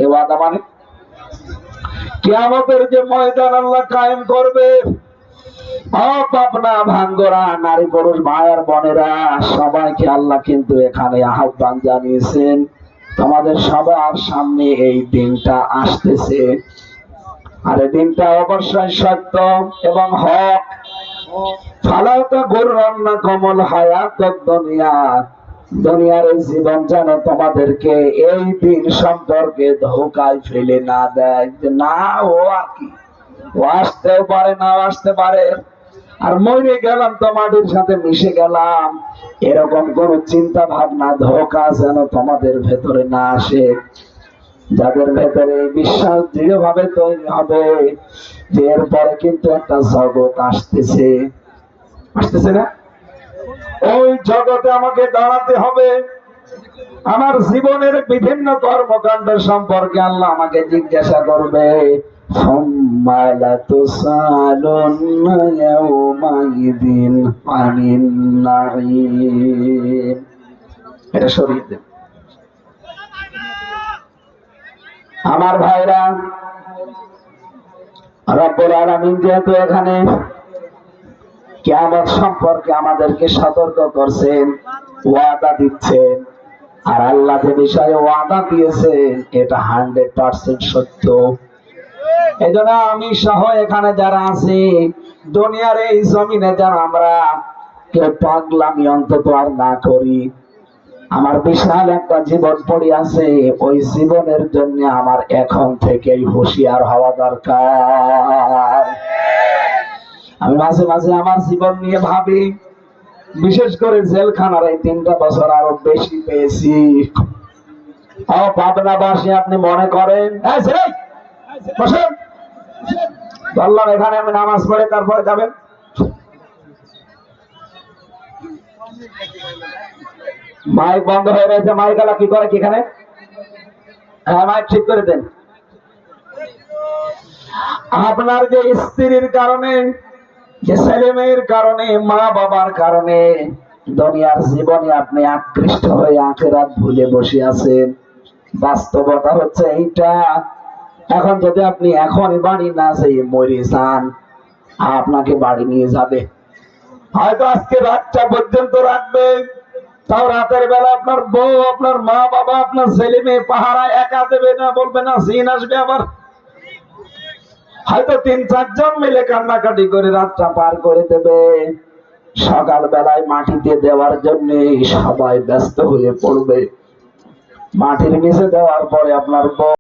এ ওয়াদা মানে কিয়ামতের যে ময়দান আল্লাহ কায়েম করবে, পাবনা ভাঙ্গরা নারী পুরুষ ভাইয়ার বোনেরা সবাইকে আল্লাহ কিন্তু এখানে আহ্বান জানিয়েছেন, তোমাদের সবার সামনে এই দিনটা আসতেছে। আর এই দিনটা অবশ্যই সত্য এবং হক। ফালাতা গুররান্না কমল হায়াত দুনিয়া, দুনিয়ার এই জীবন যেন তোমাদেরকে এই দিন সম্পর্কে ধোকায় ফেলে না দেয়, যে না ও আর কি, ও আসতেও পারে না আসতে পারে, আর মরে গেলাম তো মাটির সাথে মিশে গেলাম, এরকম কোন চিন্তা ভাবনা ধোকা যেন তোমাদের ভেতরে না আসে। যাদের ভেতরে বিশ্বাস দৃঢ়ভাবে তৈরি হবে যে এরপরে কিন্তু একটা জগৎ আসতেছে, আসতেছে না, ওই জগতে আমাকে দাঁড়াতে হবে। আমার জীবনের বিভিন্ন কর্মকাণ্ড সম্পর্কে আল্লাহ আমাকে জিজ্ঞাসা করবে। এটা সরিয়ে দেন আমার ভাইরা। রব্বুল আলামিন যেহেতু এখানে কিয়ামত সম্পর্কে আমাদেরকে সতর্ক করছেন, ওয়াদা দিচ্ছেন, আর আল্লাহ যে বিষয়ে ওয়াদা দিয়েছেন এটা 100% সত্য। এজন্য আমি সহ এখানে যারা আছি, দুনিয়ার এই জমিনে যারা আমরা কেউ পাগলামি অন্তত আর না করি, আমার বিশাল একটা জীবন পড়ে আছে, ওই জীবনের জন্য আমার এখন থেকেই হুঁশিয়ার হওয়া দরকার। আমি মাঝে মাঝে আমার জীবন নিয়ে ভাবি, বিশেষ করে জেলখানার এই 3টা বছর আরো বেশি পেয়েছি। পাবনাবাসী আপনি মনে করেন বললাম এখানে আমি নামাজ পড়ে তারপরে যাবেন, মাইক বন্ধ হয়ে রয়েছে, মাইক আলা কি করে কি এখানে? হ্যাঁ মাইক ঠিক করে দেন। আপনার যে স্ত্রীর কারণে, যে ছেলে মেয়ের কারণে, মা বাবার কারণে দুনিয়ার জীবনে আপনি আকৃষ্ট হয়ে আখিরাত ভুলে বসে আছেন, বাস্তবতা হচ্ছে এইটা। এখন যদি আপনি এখনই বাড়ি না যেয়ে মরে যান, আপনাকে বাড়ি নিয়ে যাবে, হয়তো আজকে রাতটা পর্যন্ত রাখবে, তাও রাতের বেলা আপনার বউ, আপনার মা বাবা, আপনার ছেলে মেয়ে পাহারায় একা দেবে না, বলবে না জিন আসবে আবার। হয়তো 3-4 জন মিলে কান্নাকাটি করে রাতটা পার করে দেবে। সকাল বেলায় মাটিতে দেওয়ার জন্য সবাই ব্যস্ত হয়ে পড়বে। মাটির নিচে দেওয়ার পরে আপনার বউ